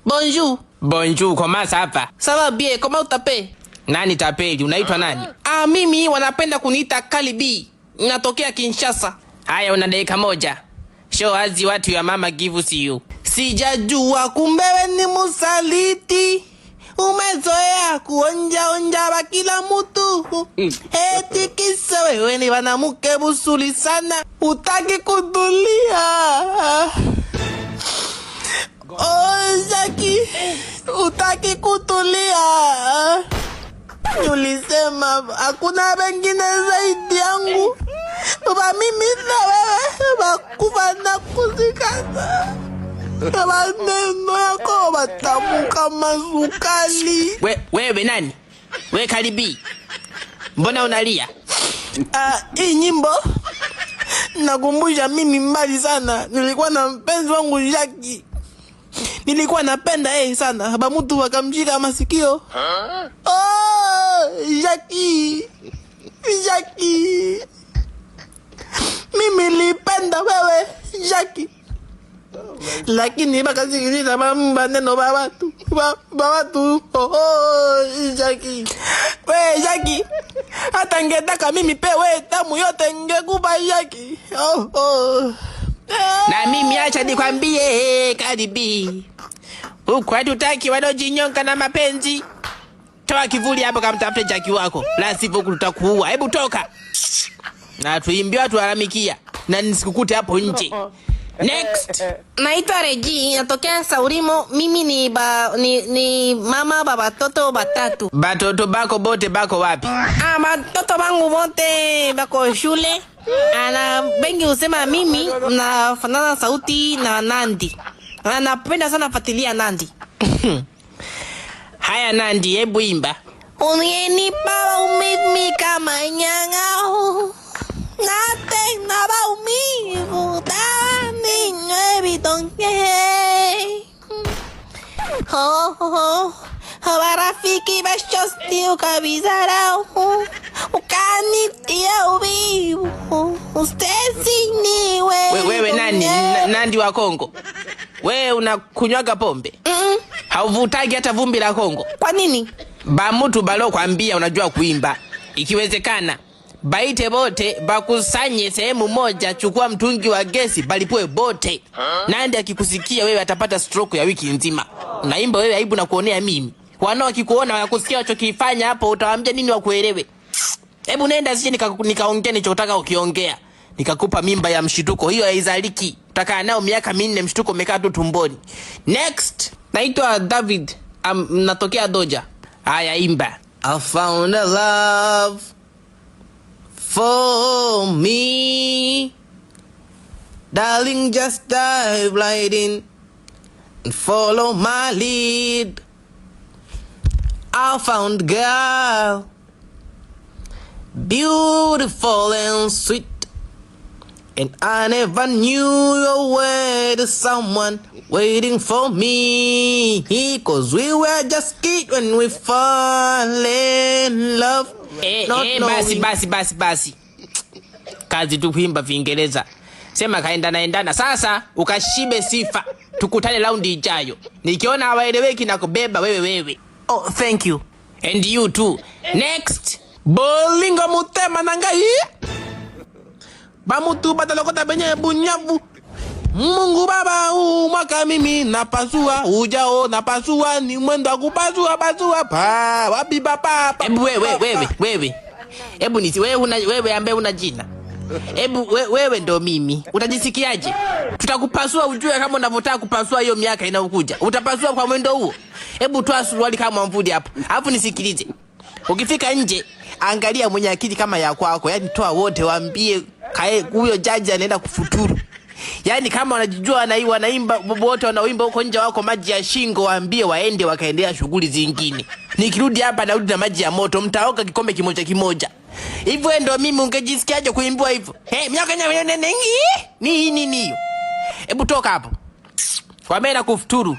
Bonjour. Bonjour, comment ça va? Ça va bien, comment t'appelles? Nani tapeli, unaitwa nani? Mimi wanapenda kuniita Kalibi. Natokea Kinshasa. Haya, una dakika moja. Show us what your mama gives you. Sijajua kumbe we ni musaliti. Umezoea kuonja ba kila mtu. Eti kisa wewe ni banamuke busuli sana. Utaki kutulia. Oh, Jackie. Utaki kutulia. Ulisema hakuna wengine zaidi yangu. Baba mimi na wewe bakufa na kuzikana. Maneno yako matamu kama sukari. Wewe nani? We Kalibi. Mbona unalia? Hii nyimbo nakumbusha mimi mbali sana. Nilikuwa na mpenzi wangu Jackie. Nilikuwa napenda sana. Haba mtu wakamshika masikio. Oh, Jackie. Mimi nilipenda wewe, Jackie. Lakini bakasikiliza maneno ba watu. Oh, Jackie. We, Jackie. Hata ngetaka mimi pe we tamu yote ngekupa Jackie. Oh. Na mimi acha nikwambie Kalibi. Huko hatutaki wanaojinyonga na mapenzi. Toa kivuli hapo kamtafute Jackie wako. La sivyo tutakuua. Hebu toka. Na tuimbie watu alamikia. Na nisikukute hapo nje. Next. Naitwa Regi, natokea Saurimo. Mimi ni mama baba toto batatu. Batoto bako bote bako wapi? Batoto bangu bote bako shule. Ana bengi usema mimi nafanana sauti na Nandi. Napenda sana fuatilia Nandi. Haya Nandi, hebu imba. Unienipa umimi kama nyang'au. Nate na baumivu dani nyebi donge. Hawarafiki bashosti ukabizarau. Ukanitia ubibu. Ustezi ni wewe nani? Nandi wa Kongo. Wewe unakunywaga pombe? Hauvutagi hata vumbi la Kongo. Kwa nini? Ba mtu balo kwambia unajua kuimba. Ikiwezekana baite bote bakusanye sehemu moja, chukua mtungi wa gesi balipwe bote. Nandi akikusikia wewe atapata stroke ya wiki nzima. Unaimba wewe aibu na kuonea mimi. Wanao wakikuona wanakusikia unachokifanya hapo utawaambia nini wakuelewe? Hebu nenda sije nikaongea nichotaka ukiongea. Nikakupa mimba ya mshituko, hiyo haizaliki. Utakaa nao miaka 4 mshituko umekaa tu tumboni. Next. Naitwa David. Natokea Doja. Haya imba. I found a love for me. Darling, just dive right in and follow my lead. I found a girl, beautiful and sweet, and I never knew you were the someone waiting for me. 'Cause we were just kids when we fall in love. Basi. Kazi tu kuimba Viingereza. Sema kaendana. Sasa ukashibe sifa. Tukutane raundi ijayo. Nikiona hawaeleweki na kubeba wewe. Oh, thank you. And you too. Next. Bolingo mutema nangai. Bamutu batalokota benye bunyavu. Mungu Baba mwaka mimi napasua ujao napasua ni mwendo wa kupasua pa wapi baba. Hebu wewe. Hebu nisi wewe ambaye una jina. Hebu wewe ndo mimi. Utajisikiaje? Tutakupasua ujue kama unavyotaka kupasua hiyo miaka inayokuja. Utapasua kwa mwendo huo. Hebu toa suruali kama mvudi hapo. Alafu nisikilize. Ukifika nje angalia mwenye akili kama ya kwako. Yaani toa wote waambie huyo jaji anaenda kufuturu. Yaani kama wanajijua na wanaimba wote wanaoimba huko nje wako maji ya shingo, waambie waende wakaendelea shughuli zingine. Nikirudi hapa narudi na maji ya moto, mtaoga kikombe kimoja. Hivyo ndio mimi ungejisikiaje kuimbiwa hivyo? Miaka nini? Hebu toka hapo. Kwa mimi na kufuturu.